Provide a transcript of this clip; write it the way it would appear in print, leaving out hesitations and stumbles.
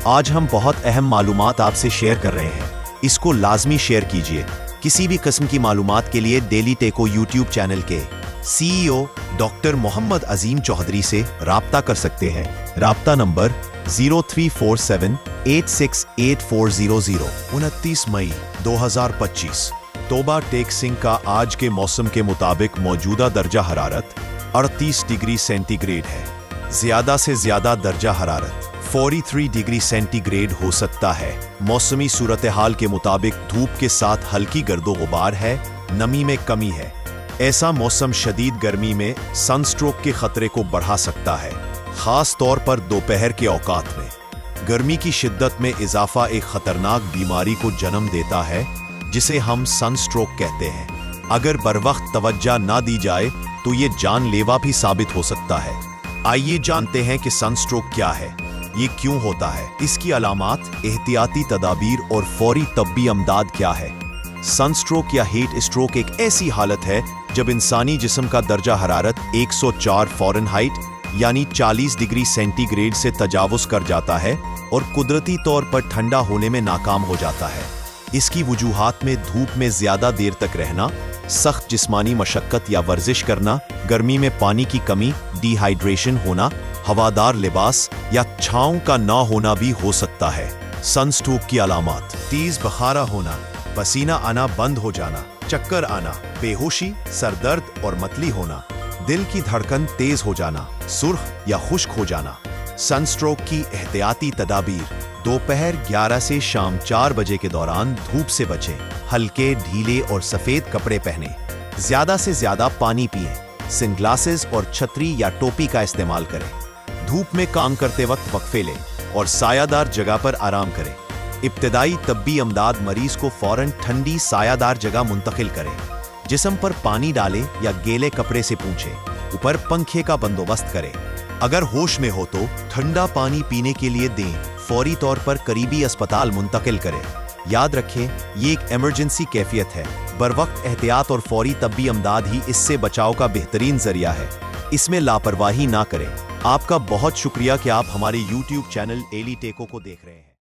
आज हम बहुत अहम मालूमात आपसे शेयर कर रहे हैं। इसको लाजमी शेयर कीजिए। किसी भी किस्म की मालूमात के लिए डेली टेको यूट्यूब चैनल के CEO डॉक्टर मोहम्मद अजीम चौधरी से राब्ता कर सकते हैं। राब्ता नंबर 0347868400। 29 मई 2025। तोबा टेक सिंह का आज के मौसम के मुताबिक मौजूदा दर्जा हरारत 38 डिग्री सेंटीग्रेड है। ज्यादा से ज्यादा दर्जा हरारत 43 डिग्री सेंटीग्रेड हो सकता है। मौसमी सूरत हाल के मुताबिक धूप के साथ हल्की गर्दो गुबार है, नमी में कमी है। ऐसा मौसम शदीद गर्मी में सनस्ट्रोक के खतरे को बढ़ा सकता है, खास तौर पर दोपहर के औकात में। गर्मी की शिद्दत में इजाफा एक खतरनाक बीमारी को जन्म देता है जिसे हम सनस्ट्रोक कहते हैं। अगर बरवक्त तवज्जो ना दी जाए तो ये जानलेवा भी साबित हो सकता है। आइए जानते हैं कि सनस्ट्रोक क्या है, ये क्यों होता है, इसकी अलामात, एहतियाती तदाबीर और फौरी तब्बी अमदाद क्या है। सनस्ट्रोक या हीट स्ट्रोक एक ऐसी हालत है जब इंसानी जिस्म का दर्जा हरारत 104 फ़ारेनहाइट यानी 40 डिग्री सेंटीग्रेड से तजावुज़ कर जाता है और कुदरती तौर पर ठंडा होने में नाकाम हो जाता है। इसकी वजूहात में धूप में ज्यादा देर तक रहना, सख्त जिस्मानी मशक्कत या वर्जिश करना, गर्मी में पानी की कमी, डिहाइड्रेशन होना, हवादार लिबास या छांव का ना होना भी हो सकता है। सनस्ट्रोक की अलामात: तेज बखारा होना, पसीना आना बंद हो जाना, चक्कर आना, बेहोशी, सरदर्द और मतली होना, दिल की धड़कन तेज हो जाना, सुर्ख या खुश्क हो जाना। सनस्ट्रोक की एहतियाती तदाबीर: दोपहर 11 से शाम 4 बजे के दौरान धूप से बचें, हल्के, ढीले और सफेद कपड़े पहनें, ज्यादा से ज्यादा पानी पिएं, सनग्लासेस और छतरी या टोपी का इस्तेमाल करें, धूप में काम करते वक्त वक्फे लें और सायादार जगह पर आराम करें। इब्तदाई तब्बी अमदाद मरीज को फौरन ठंडी सायादार जगह मुंतकिल करें, जिस्म पर पानी डालें या गीले कपड़े से पूंछें, ऊपर पंखे का बंदोबस्त करें। अगर होश में हो तो ठंडा पानी पीने के लिए दें, फौरी तौर पर करीबी अस्पताल मुंतकिल करें। याद रखें, ये एक इमरजेंसी कैफियत है। बरवक्त एहतियात और फौरी तब्बी अमदाद ही इससे बचाव का बेहतरीन जरिया है। इसमें लापरवाही ना करें। आपका बहुत शुक्रिया कि आप हमारे YouTube चैनल डेली टेको को देख रहे हैं।